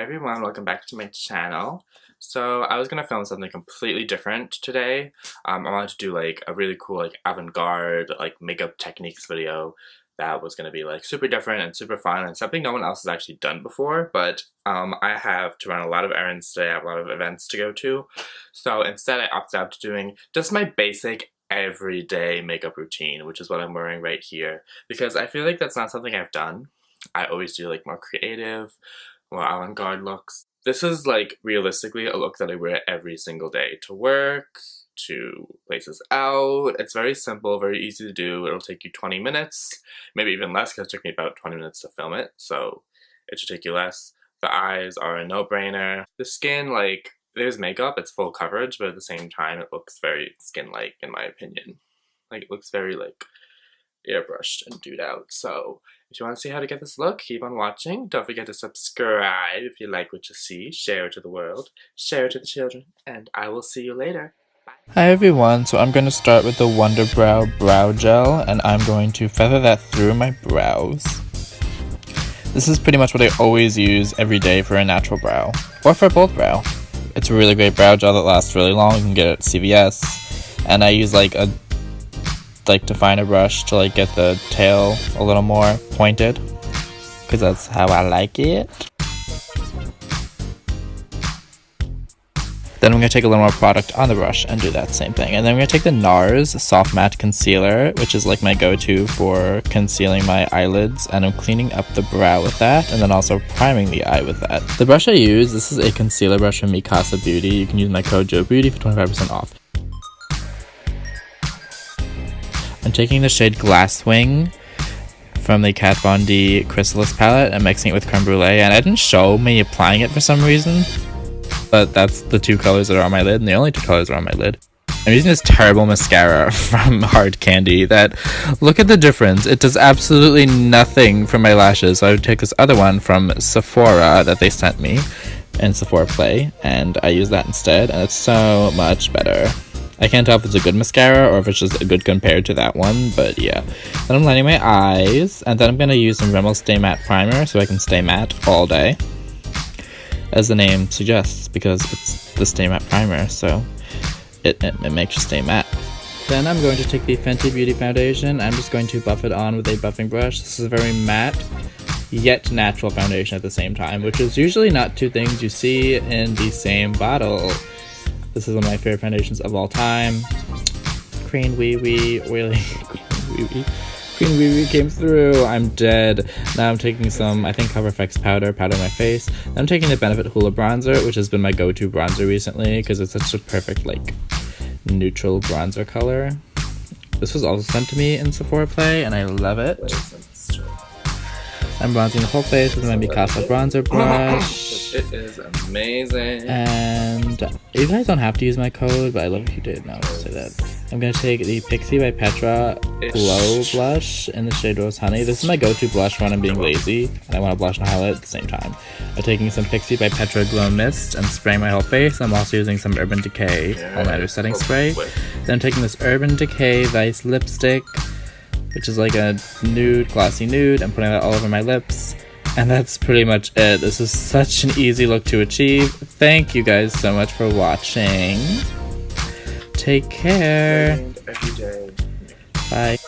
everyone, welcome back to my channel. So I was gonna film something completely different today. I wanted to do like a really cool like avant-garde like makeup techniques video that was gonna be like super different and super fun and something no one else has actually done before, but I have to run a lot of errands today. I have a lot of events to go to. So instead I opted out to doing just my basic everyday makeup routine, which is what I'm wearing right here, because I feel like that's not something I've done. I always do like more creative, more avant-garde looks. This is like realistically a look that I wear every single day to work, to places out. It's very simple, very easy to do. It'll take you 20 minutes, maybe even less because it took me about 20 minutes to film it, so it should take you less. The eyes are a no-brainer. The skin, like, there's makeup, it's full coverage, but at the same time it looks very skin-like in my opinion. Like, it looks very like airbrushed and dude out. So if you want to see how to get this look, keep on watching. Don't forget to subscribe if you like what you see. Share it to the world, share it to the children, and I will see you later. Bye. Hi everyone, so I'm going to start with the Wunderbrow Brow Gel, and I'm going to feather that through my brows. This is pretty much what I always use every day for a natural brow, or for a bold brow. It's a really great brow gel that lasts really long. You can get it at CVS, and I use like a definer brush to like get the tail a little more pointed, because that's how I like it. Then I'm going to take a little more product on the brush and do that same thing. And then I'm going to take the Nars Soft Matte Concealer, which is like my go-to for concealing my eyelids, and I'm cleaning up the brow with that, and then also priming the eye with that. The brush I use, this is a concealer brush from Mikasa Beauty. You can use my code JOEBEAUTY for 25% off. I'm taking the shade Glasswing from the Kat Von D Chrysalis palette and mixing it with Creme Brûlée, and I didn't show me applying it for some reason, but that's the two colors that are on my lid, and the only two colors are on my lid. I'm using this terrible mascara from Hard Candy that, look at the difference, it does absolutely nothing for my lashes. So I would take this other one from Sephora that they sent me in Sephora Play, and I use that instead, and it's so much better. I can't tell if it's a good mascara or if it's just a good compared to that one, but yeah. Then I'm lining my eyes, and then I'm going to use some Rimmel Stay Matte Primer so I can stay matte all day, as the name suggests, because it's the Stay Matte Primer, so it makes you stay matte. Then I'm going to take the Fenty Beauty Foundation. I'm just going to buff it on with a buffing brush. This is a very matte, yet natural foundation at the same time, which is usually not two things you see in the same bottle. This is one of my favorite foundations of all time. Green Wee Wee, oily. Green Wee Wee came through. I'm dead. Now I'm taking some, I think, Cover FX powder my face. Then I'm taking the Benefit Hoola bronzer, which has been my go-to bronzer recently because it's such a perfect, like, neutral bronzer color. This was also sent to me in Sephora Play, and I love it. I'm bronzing the whole face with my Mikasa bronzer brush. It is amazing. And you guys don't have to use my code, but I love if you did. No, I'll say that. I'm going to take the Pixi by Petra Glow Blush in the shade Rose Honey. This is my go-to blush when I'm being lazy and I want to blush and highlight at the same time. I'm taking some Pixi by Petra Glow Mist and spraying my whole face. I'm also using some Urban Decay All-Nighter Setting Spray. Then I'm taking this Urban Decay Vice Lipstick, which is like a nude, glossy nude. I'm putting that all over my lips. And that's pretty much it. This is such an easy look to achieve. Thank you guys so much for watching. Take care. Every day. Bye.